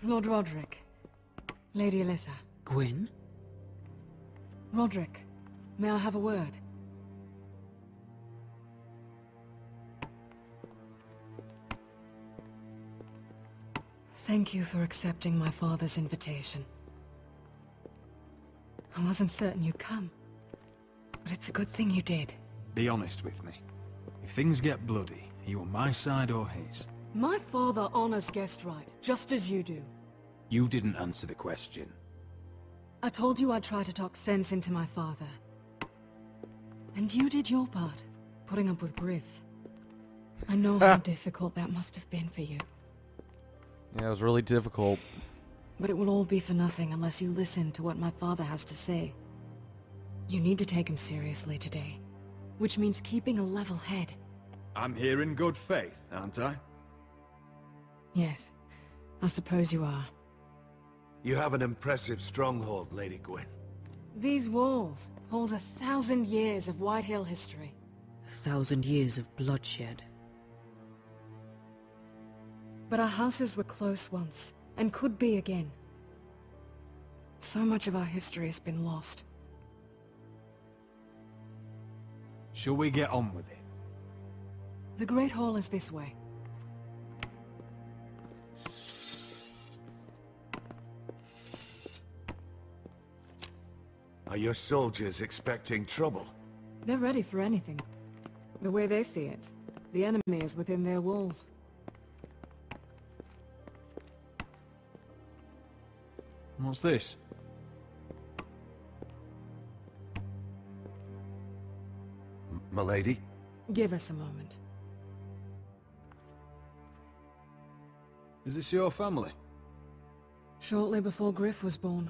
Lord Roderick. Lady Alyssa. Gwyn? Roderick, may I have a word? Thank you for accepting my father's invitation. I wasn't certain you'd come, but it's a good thing you did. Be honest with me. If things get bloody, are you on my side or his? My father honors guest right, just as you do. You didn't answer the question. I told you I'd try to talk sense into my father. And you did your part, putting up with Griff. I know how difficult that must have been for you. Yeah, it was really difficult. But it will all be for nothing unless you listen to what my father has to say. You need to take him seriously today, which means keeping a level head. I'm here in good faith, aren't I? Yes, I suppose you are. You have an impressive stronghold, Lady Gwyn. These walls hold 1,000 years of Whitehill history. 1,000 years of bloodshed. But our houses were close once, and could be again. So much of our history has been lost. Shall we get on with it? The Great Hall is this way. Are your soldiers expecting trouble? They're ready for anything. The way they see it, the enemy is within their walls. What's this? Milady? Give us a moment. Is this your family? Shortly before Griff was born.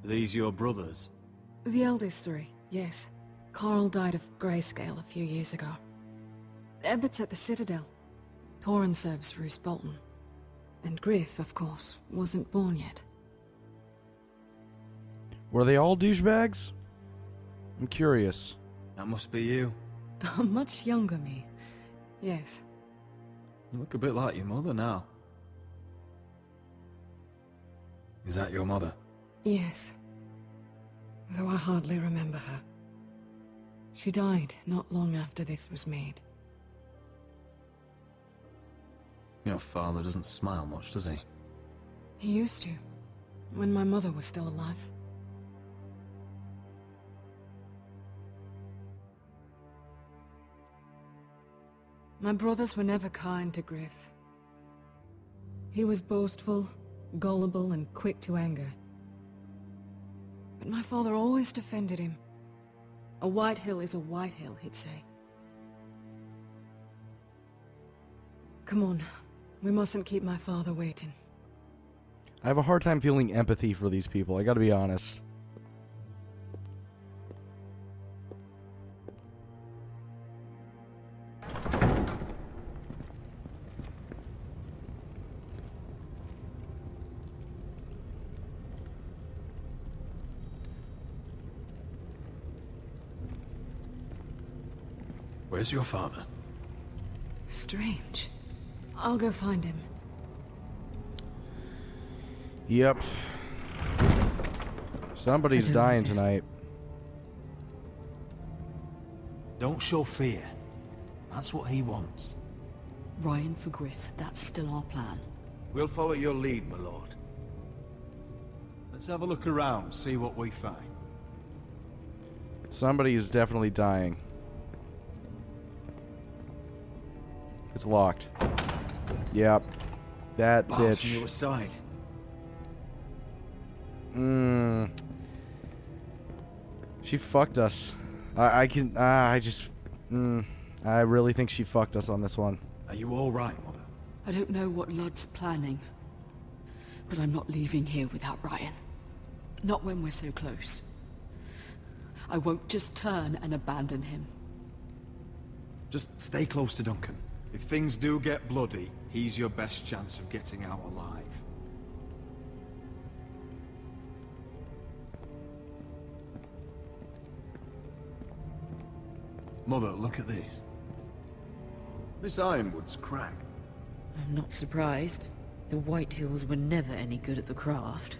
Are these your brothers? The eldest three, yes. Carl died of grayscale a few years ago. Ebbett's at the Citadel. Torrhen serves Roose Bolton. And Griff, of course, wasn't born yet. Were they all douchebags? I'm curious. That must be you. A much younger me. Yes. You look a bit like your mother now. Is that your mother? Yes. Though I hardly remember her. She died not long after this was made. Your father doesn't smile much, does he? He used to, when my mother was still alive. My brothers were never kind to Griff. He was boastful, gullible, and quick to anger. But my father always defended him. A Whitehill is a Whitehill, he'd say. Come on. We mustn't keep my father waiting. I have a hard time feeling empathy for these people, I gotta be honest. Where's your father? Strange. I'll go find him. Yep. Somebody's dying tonight. Don't show fear. That's what he wants. Ryan for Griff, that's still our plan. We'll follow your lead, my lord. Let's have a look around, see what we find. Somebody is definitely dying. It's locked. Yep. That Bars bitch. on your side. She fucked us. I really think she fucked us on this one. Are you all right, Mother? I don't know what Ludd's planning, but I'm not leaving here without Ryan. Not when we're so close. I won't just turn and abandon him. Just stay close to Duncan. If things do get bloody, he's your best chance of getting out alive. Mother, look at this. This ironwood's cracked. I'm not surprised. The Whitehills were never any good at the craft.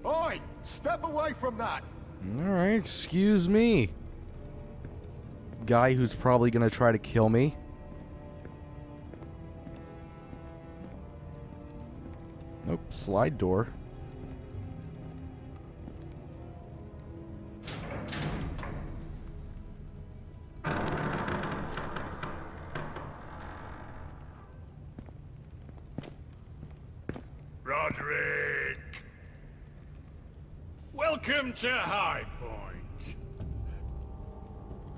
Oi! Step away from that! Alright, excuse me. Guy who's probably gonna try to kill me. Nope, slide door. Roderick! Welcome to Highpoint.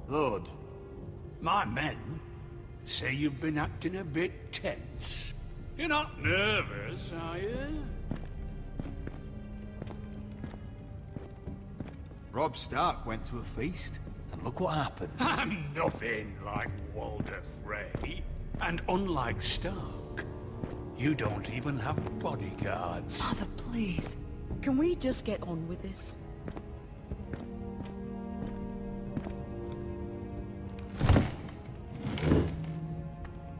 Lord, my men say you've been acting a bit tense. You're not nervous, are you? Robb Stark went to a feast, and look what happened. I'm nothing like Walder Frey. And unlike Stark, you don't even have bodyguards. Father, please. Can we just get on with this?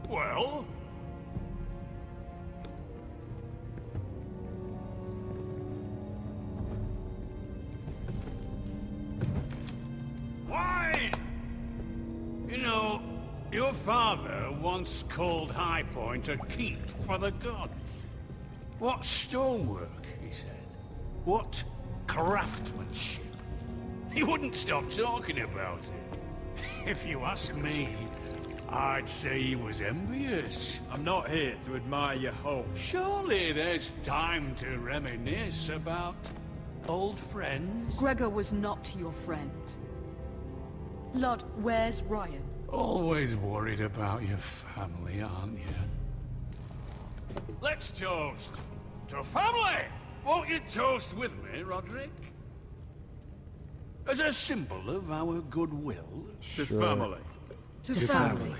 Well? Why? You know, your father once called Highpoint a keep for the gods. What stonework, he said. What craftsmanship. He wouldn't stop talking about it. If you ask me, I'd say he was envious. I'm not here to admire your home. Surely there's time to reminisce about old friends. Gregor was not your friend. Lord, where's Ryan? Always worried about your family, aren't you? Let's toast to family! Won't you toast with me, Roderick? As a symbol of our goodwill. To family. To family.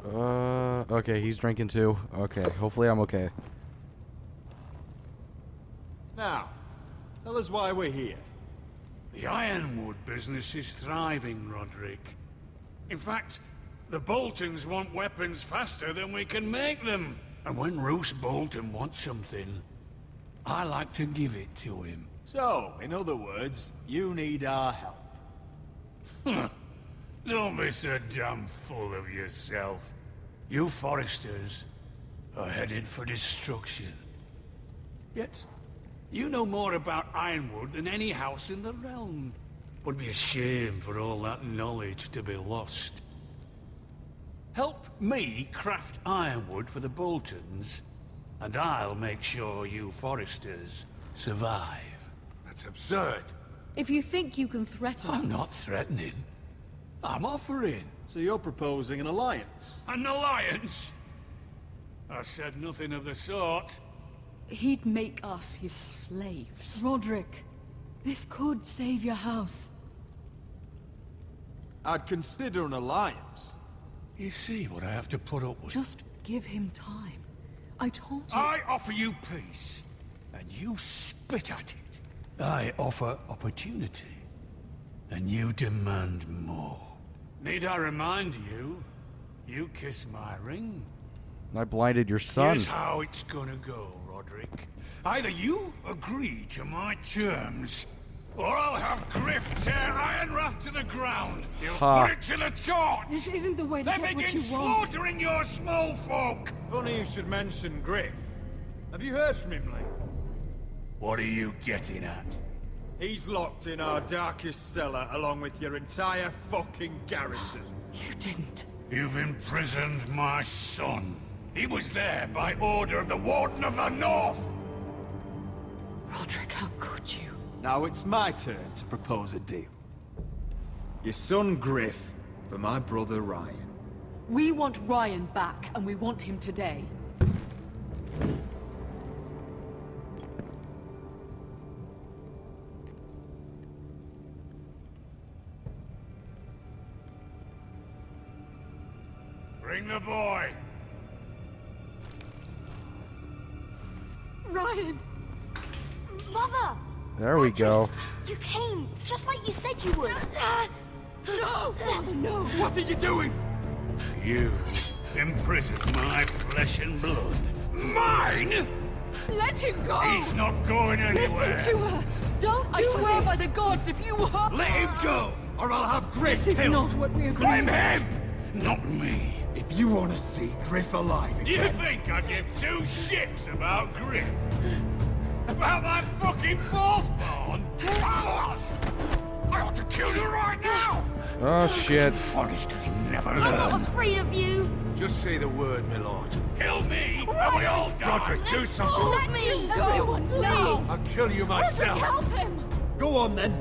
Okay, he's drinking too. Okay, hopefully I'm okay. Now, tell us why we're here. The ironwood business is thriving, Roderick. In fact, the Boltons want weapons faster than we can make them. And when Roose Bolton wants something, I like to give it to him. So, in other words, you need our help. Don't be so damn full of yourself. You Forresters are headed for destruction. Yet, you know more about Ironwood than any house in the realm. Would be a shame for all that knowledge to be lost. Help me craft ironwood for the Boltons, and I'll make sure you Forresters survive. That's absurd. If you think you can threaten us... I'm not threatening. I'm offering. So you're proposing an alliance? An alliance? I said nothing of the sort. He'd make us his slaves. Roderick, this could save your house. I'd consider an alliance. You see what I have to put up with? Just give him time. I told you... I offer you peace, and you spit at it. I offer opportunity, and you demand more. Need I remind you, you kiss my ring? I blinded your son. Here's how it's gonna go, Roderick. Either you agree to my terms, or I'll have Griff tear Ironrath to the ground. He'll put it to the torch. This isn't the way to Then get what begin you want. slaughtering your small folk. Funny you should mention Griff. Have you heard from him lately? What are you getting at? He's locked in our darkest cellar along with your entire fucking garrison. You didn't. You've imprisoned my son. He was there by order of the Warden of the North. Roderick, how could you? Now it's my turn to propose a deal. Your son Griff for my brother Ryan. We want Ryan back, and we want him today. Bring the boy. Ryan! Mother! There we go. You came, just like you said you would. No, Father, no! What are you doing? You imprison my flesh and blood. Mine? Let him go! He's not going anywhere. Listen to her! Don't do this! I swear by the gods, if you hurt... Let him go, or I'll have Griff killed. This is not what we agreed. Blame him, not me. If you want to see Griff alive again... You think I give two shits about Griff? About my fucking fourthborn? I ought to kill you right now! Oh, shit. Forrester's never I'm learned. not afraid of you! Just say the word, my lord. Kill me, and we all die! Roderick, do something! Let me! Everyone, please! I'll kill you Roderick, myself! help him! Go on then.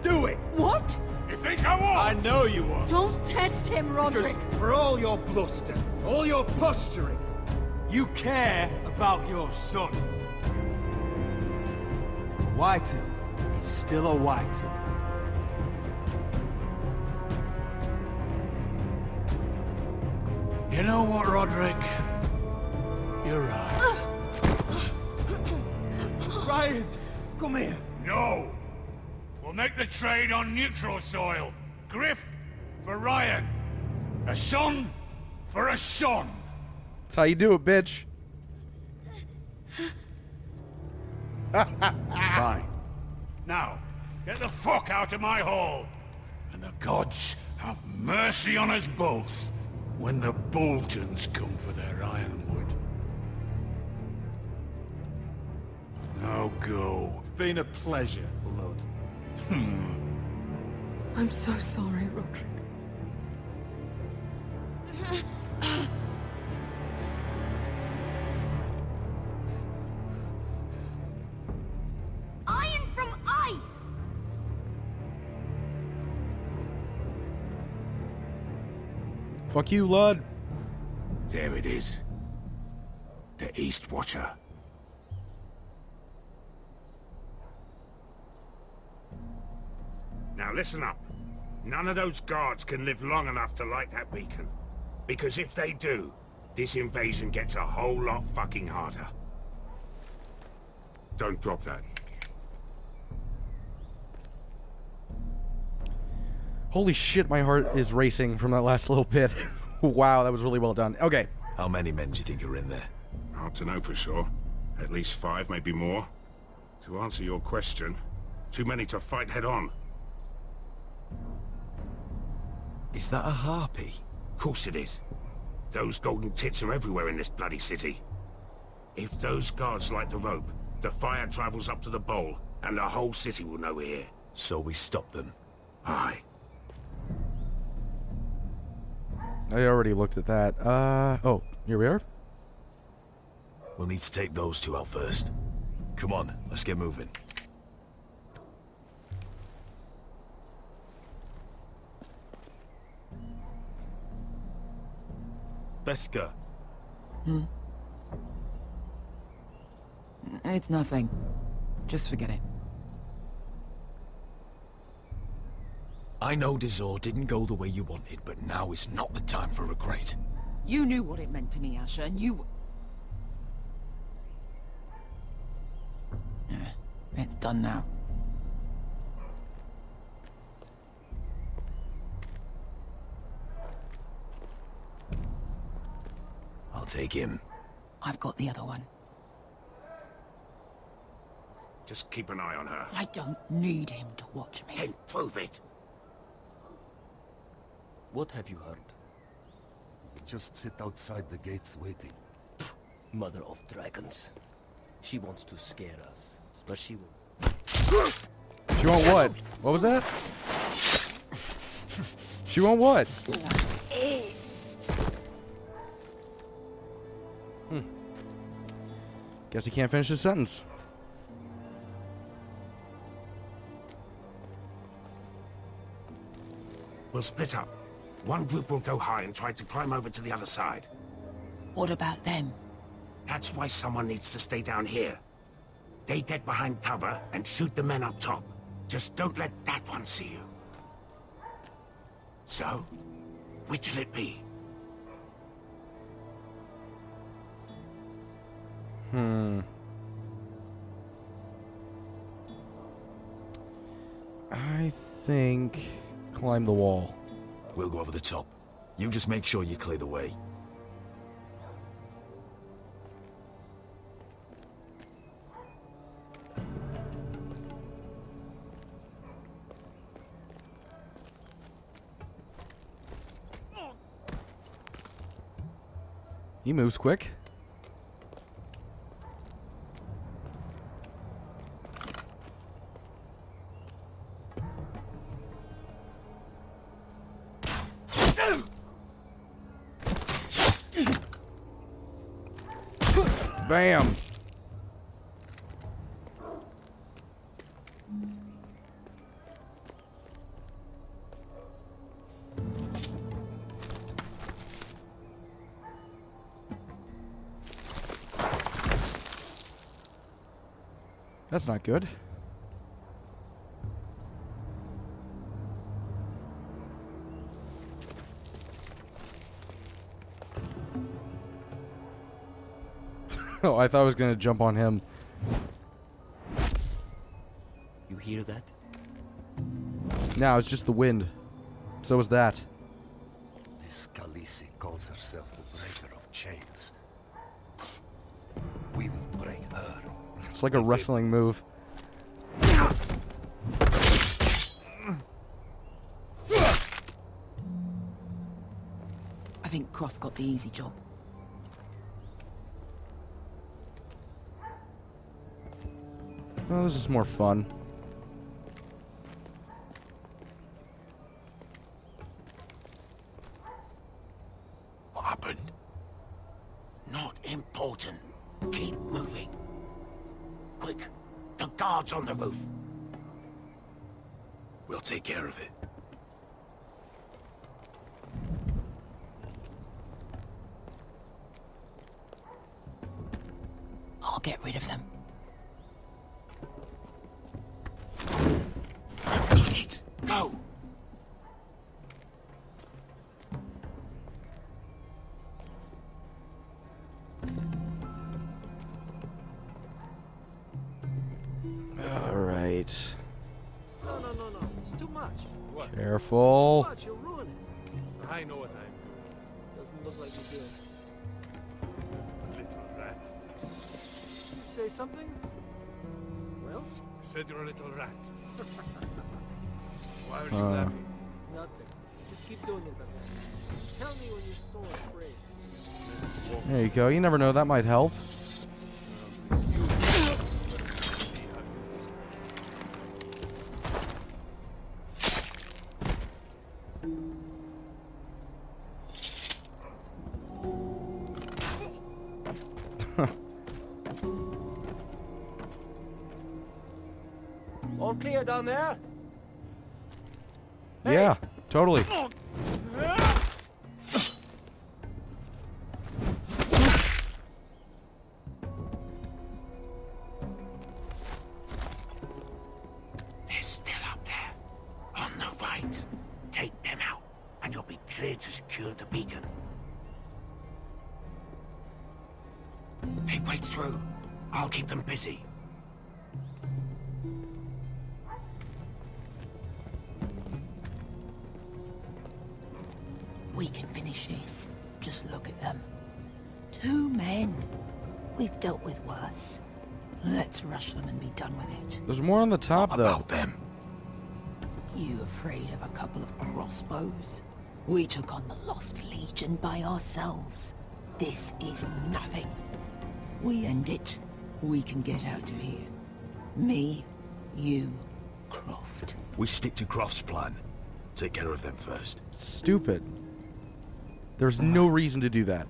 Do it. What? You think I won't? I know you won't. Don't test him, Roderick! Because for all your bluster, all your posturing, you care about your son. Whitehill is still a Whitehill. You know what, Roderick? You're right. Ryan, come here. No! We'll make the trade on neutral soil. Griff for Ryan. A son for a son. That's how you do it, bitch. Fine. Now, get the fuck out of my hall. And the gods have mercy on us both when the Boltons come for their ironwood. Now go. It's been a pleasure, Lud. I'm so sorry, Roderick. Iron from ice! Fuck you, Lud. There it is. The East Watcher. Now listen up. None of those guards can live long enough to light that beacon. Because if they do, this invasion gets a whole lot fucking harder. Don't drop that. Holy shit, my heart is racing from that last little bit. Wow, that was really well done. Okay. How many men do you think are in there? Hard to know for sure. At least 5, maybe more. To answer your question, too many to fight head on. Is that a harpy? Of course it is. Those golden tits are everywhere in this bloody city. If those guards light the rope, the fire travels up to the bowl, and the whole city will know we're here. So we stop them. Aye. I already looked at that. Oh, here we are. We'll need to take those two out first. Come on, let's get moving. Beska. It's nothing. Just forget it. I know Dazor didn't go the way you wanted, but now is not the time for regret. You knew what it meant to me, Asher, and you... It's done now. I'll take him. I've got the other one. Just keep an eye on her. I don't need him to watch me. Then prove it. What have you heard? Just sit outside the gates waiting. Mother of dragons. She wants to scare us, but she will... She want what? What was that? She want what? Guess he can't finish his sentence. We'll split up. One group will go high and try to climb over to the other side. What about them? That's why someone needs to stay down here. They get behind cover and shoot the men up top. Just don't let that one see you. So, which'll it be? I think climb the wall. We'll go over the top. You just make sure you clear the way. He moves quick. Bam! That's not good. Oh, I thought I was gonna jump on him. You hear that? No, it's just the wind. So was that. This Khaleesi calls herself the breaker of chains. We will break her. It's like a wrestling move. I think Croft got the easy job. Oh, this is more fun. What happened? Not important. Keep moving. Quick, the guards on the roof. We'll take care of it. I'll get rid of them. Got it. Go. All right. No. It's too much. What? Careful. Too much. You'll ruin it. I know what I'm. Doesn't look like you do. Little rat. You say something? Well? I said you're a little rat. Why are you laughing? Nothing. Just keep doing it, but tell me when you're so afraid. There you go. You never know. That might help. All clear down there? Yeah, totally. They're still up there. On the right. Take them out, and you'll be clear to secure the beacon. They break through. I'll keep them busy. We can finish this. Just look at them. 2 men. We've dealt with worse. Let's rush them and be done with it. There's more on the top, What though. about them? You afraid of a couple of crossbows? We took on the Lost Legion by ourselves. This is nothing. We end it. We can get out of here. Me, you, Croft. We stick to Croft's plan. Take care of them first. Stupid. There's no reason to do that.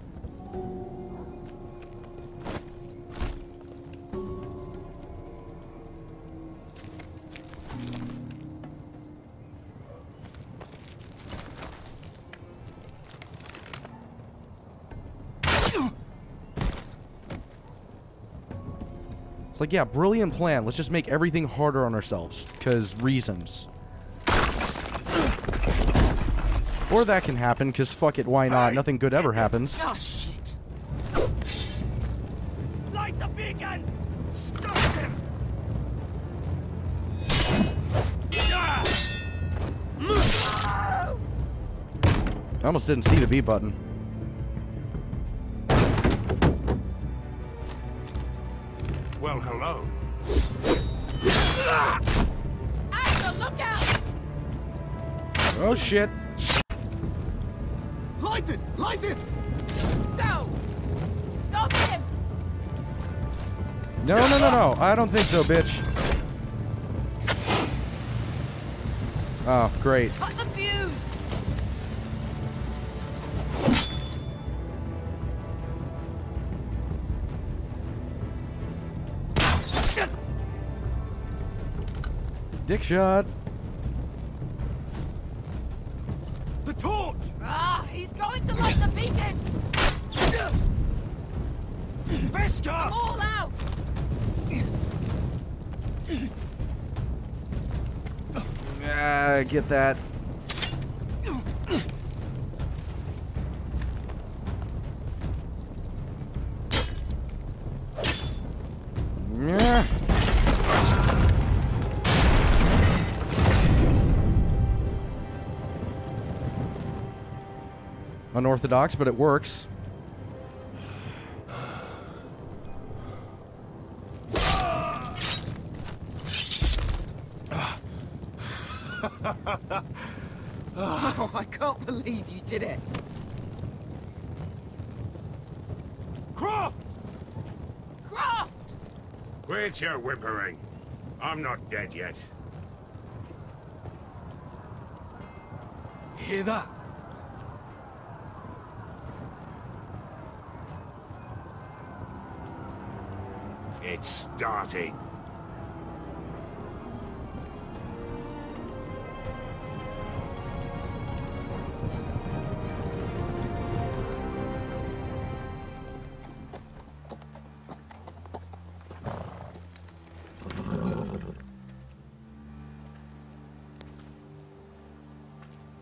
It's like, yeah, brilliant plan. Let's just make everything harder on ourselves. Because reasons. Or that can happen, because fuck it, why not? Nothing good ever happens. Oh, shit. Light the beacon! Stop him! I almost didn't see the B button. Well, hello. Asher, look out! Oh shit. Light it! Light it! Go! Stop him! No, no, no, no. I don't think so, bitch. Oh, great. Cut the fuse! Dick shot. The torch! Ah, he's going to light the beacon! Beskar! All out! Ah, get that. Yeah. Unorthodox, but it works. Oh, I can't believe you did it. Croft! Croft! Quit your whimpering. I'm not dead yet. You hear that? It's starting.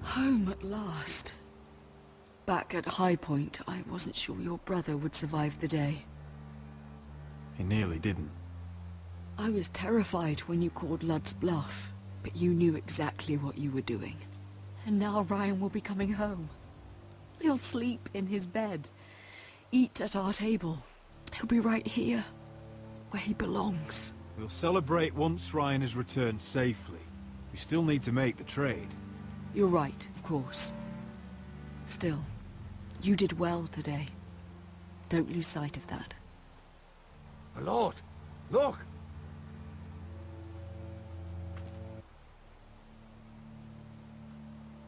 Home at last. Back at Highpoint, I wasn't sure your brother would survive the day. He nearly didn't. I was terrified when you called Lud's bluff, but you knew exactly what you were doing. And now Ryan will be coming home. He'll sleep in his bed, eat at our table. He'll be right here, where he belongs. We'll celebrate once Ryan has returned safely. We still need to make the trade. You're right, of course. Still, you did well today. Don't lose sight of that. My lord, look!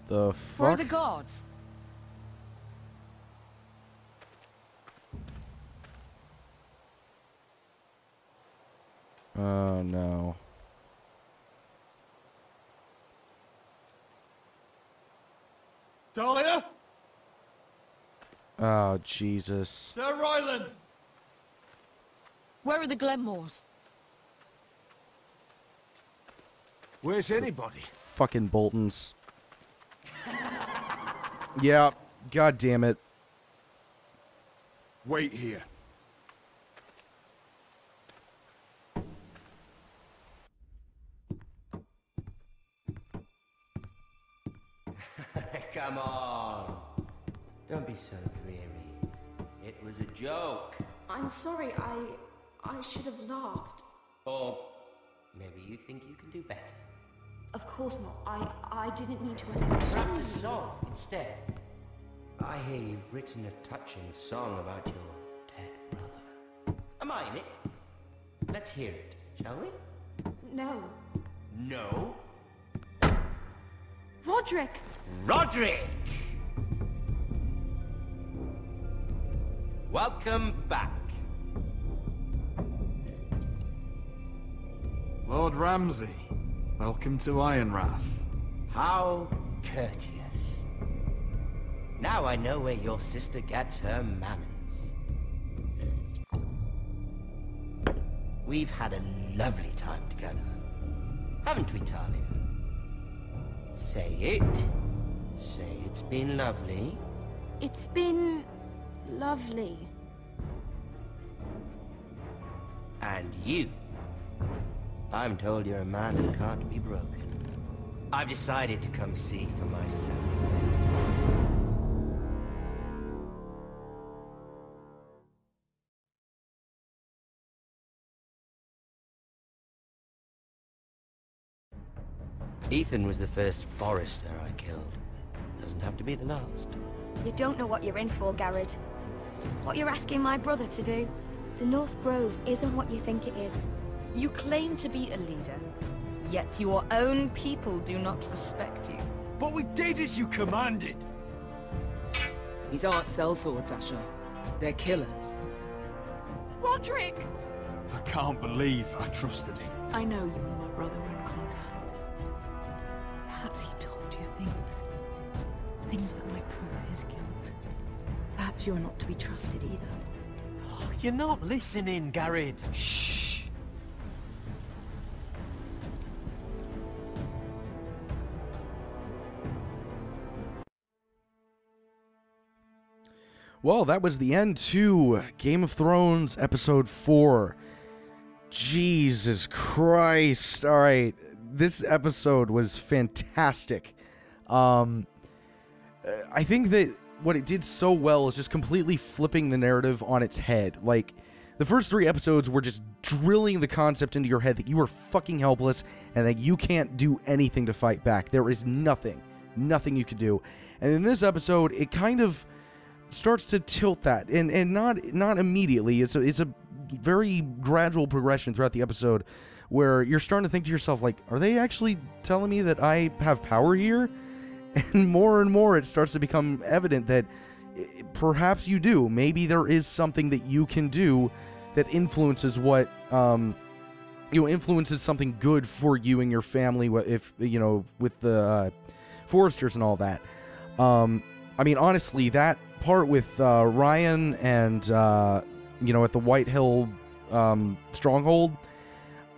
The Where are fuck? the guards? Oh no. Talia? Oh Jesus. Sir Ryland! Where are the Glenmores? Where's anybody? Fucking Boltons. Yeah, god damn it. Wait here. Come on. Don't be so dreary. It was a joke. I'm sorry, I should have laughed. Or maybe you think you can do better. Of course not. I didn't mean to offend Perhaps a you. song instead. I hear you've written a touching song about your dead brother. Am I in it? Let's hear it, shall we? No. No? Roderick! Roderick! Welcome back. Lord Ramsay, welcome to Ironrath. How courteous. Now I know where your sister gets her manners. We've had a lovely time together. Haven't we, Talia? Say it. Say it's been lovely. It's been... lovely. And you. I'm told you're a man who can't be broken. I've decided to come see for myself. Ethan was the first Forrester I killed. Doesn't have to be the last. You don't know what you're in for, Garrett. What you're asking my brother to do. The North Grove isn't what you think it is. You claim to be a leader, yet your own people do not respect you. But we did as you commanded! These aren't sellswords, Asher. They're killers. Roderick! I can't believe I trusted him. I know you and my brother were in contact. Perhaps he told you things. Things that might prove his guilt. Perhaps you're not to be trusted either. Oh, you're not listening, Garrett. Shh. Well, that was the end to Game of Thrones Episode 4. Jesus Christ. Alright, this episode was fantastic. I think that what it did so well is just completely flipping the narrative on its head. Like, the first 3 episodes were just drilling the concept into your head that you are fucking helpless and that you can't do anything to fight back. There is nothing you can do. And in this episode, it kind of starts to tilt that, and not immediately. It's a very gradual progression throughout the episode where you're starting to think to yourself, like, are they actually telling me that I have power here? And more it starts to become evident that perhaps you do. Maybe there is something that you can do that influences what influences something good for you and your family, if with the Forresters and all that. I mean, honestly, that part with Ryan and at the Whitehill stronghold,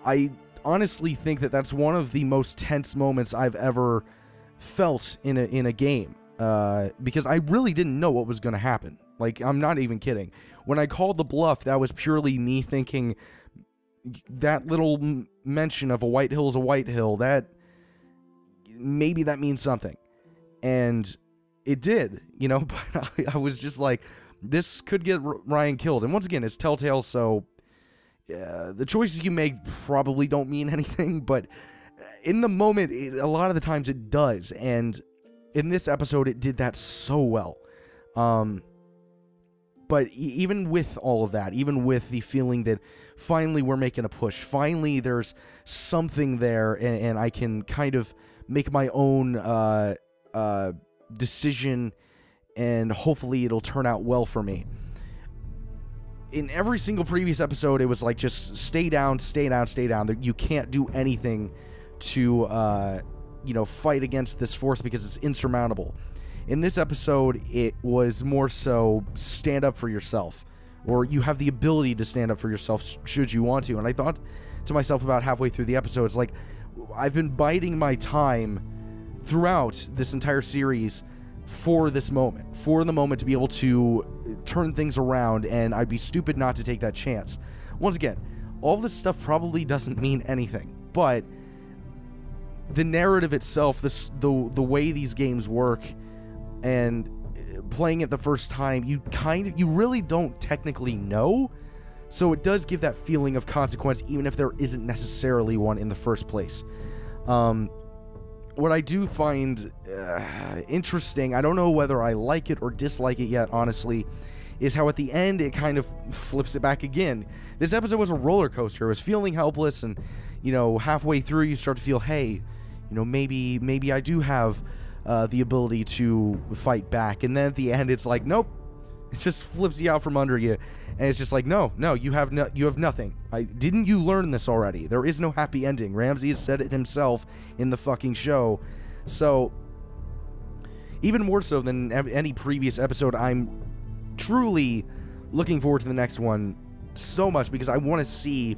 I honestly think that that's one of the most tense moments I've ever felt in a game, because I really didn't know what was going to happen. Like, I'm not even kidding. When I called the bluff, that was purely me thinking that little mention of a Whitehill is a Whitehill, that maybe that means something. And it did, but I was just like, this could get Ryan killed. And once again, it's Telltale, so the choices you make probably don't mean anything, but in the moment, a lot of the times it does. And in this episode, it did that so well. But even with all of that, even with the feeling that finally we're making a push, finally there's something there, and I can kind of make my own decision, and hopefully it'll turn out well for me. In every single previous episode, it was like, just stay down. You can't do anything to fight against this force because it's insurmountable. In this episode, it was more so stand up for yourself, or you have the ability to stand up for yourself should you want to. And I thought to myself about halfway through the episode, it's like, I've been biding my time throughout this entire series for this moment, for the moment to be able to turn things around, and I'd be stupid not to take that chance. Once again, all this stuff probably doesn't mean anything, but the narrative itself, the way these games work, and playing it the first time, you really don't technically know, so it does give that feeling of consequence, even if there isn't necessarily one in the first place. What I do find interesting, I don't know whether I like it or dislike it yet, honestly, is how at the end it kind of flips it back again. This episode was a roller coaster. It was feeling helpless, and halfway through you start to feel, hey, maybe I do have the ability to fight back. And then at the end it's like, nope, it just flips you out from under you, and it's just like, no, you have nothing. Didn't you learn this already? There is no happy ending. Ramsay has said it himself in the fucking show. So even more so than any previous episode, I'm truly looking forward to the next one so much, because I want to see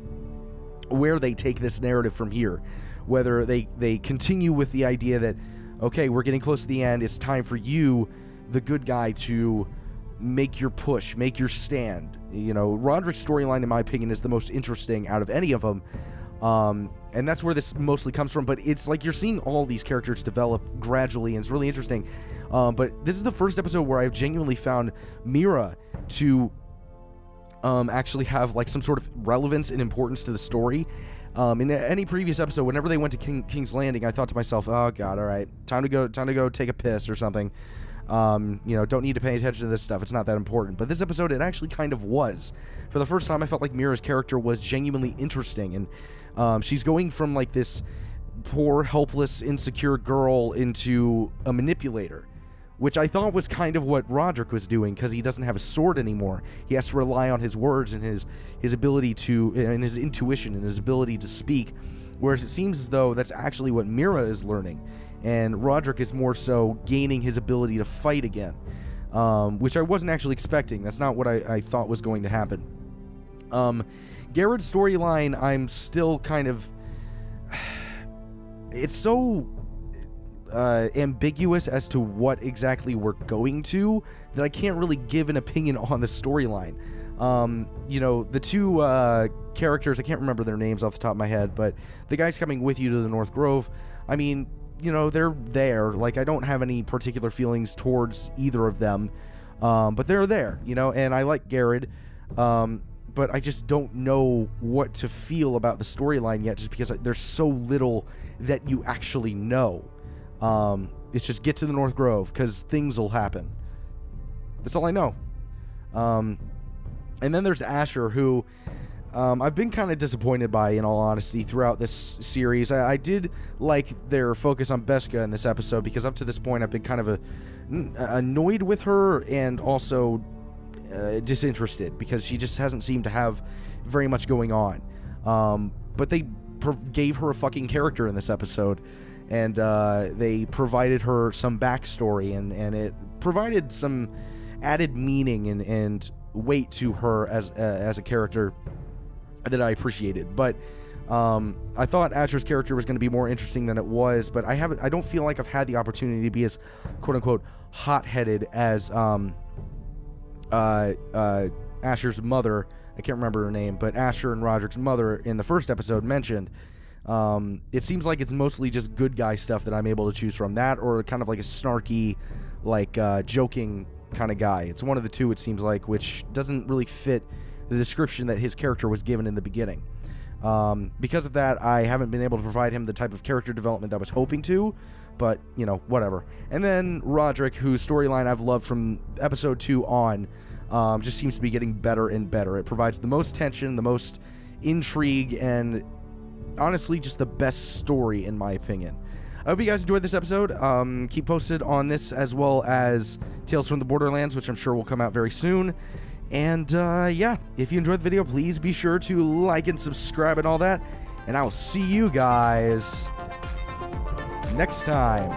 where they take this narrative from here. Whether they continue with the idea that, okay, we're getting close to the end, it's time for you, the good guy, to make your push, make your stand. Roderick's storyline, in my opinion, is the most interesting out of any of them, and that's where this mostly comes from. But it's like you're seeing all these characters develop gradually, and it's really interesting. But this is the first episode where I've genuinely found Mira to actually have like some sort of relevance and importance to the story. In any previous episode, whenever they went to King's Landing, I thought to myself, oh god, all right, time to go take a piss or something. You know, don't need to pay attention to this stuff. It's not that important. But this episode, it actually kind of was. For the first time, I felt like Mira's character was genuinely interesting, and she's going from like this poor, helpless, insecure girl into a manipulator, which I thought was kind of what Roderick was doing, because he doesn't have a sword anymore. He has to rely on his words and his ability to, and his intuition and his ability to speak, whereas it seems as though that's actually what Mira is learning, and Roderick is more so gaining his ability to fight again, which I wasn't actually expecting. That's not what I thought was going to happen. Garrett's storyline, I'm still kind of... It's so ambiguous as to what exactly we're going to that I can't really give an opinion on the storyline. You know, the two characters, I can't remember their names off the top of my head, but the guys coming with you to the North Grove, I mean, you know, they're there. Like, I don't have any particular feelings towards either of them, but they're there, you know, and I like Garrett, but I just don't know what to feel about the storyline yet, just because there's so little that you actually know. It's just get to the North Grove, because things will happen. That's all I know. And then there's Asher, who I've been kind of disappointed by, in all honesty, throughout this series. I did like their focus on Beskha in this episode, because up to this point I've been kind of annoyed with her, and also disinterested, because she just hasn't seemed to have very much going on. But they gave her a fucking character in this episode, and they provided her some backstory, and it provided some added meaning and weight to her as a character that I appreciated. But I thought Asher's character was going to be more interesting than it was, but I don't feel like I've had the opportunity to be as quote-unquote hot-headed as Asher's mother. I can't remember her name, but Asher and Roderick's mother in the first episode mentioned. It seems like it's mostly just good guy stuff that I'm able to choose from. That, or kind of like a snarky, like joking kind of guy. It's one of the two, it seems like, which doesn't really fit the description that his character was given in the beginning. Because of that, I haven't been able to provide him the type of character development that I was hoping to, but, you know, whatever. And then Roderick, whose storyline I've loved from episode 2 on, just seems to be getting better and better. It provides the most tension, the most intrigue, and honestly just the best story, in my opinion. I hope you guys enjoyed this episode. Keep posted on this, as well as Tales from the Borderlands, which I'm sure will come out very soon. And yeah, if you enjoyed the video, please be sure to like and subscribe and all that, and I will see you guys next time.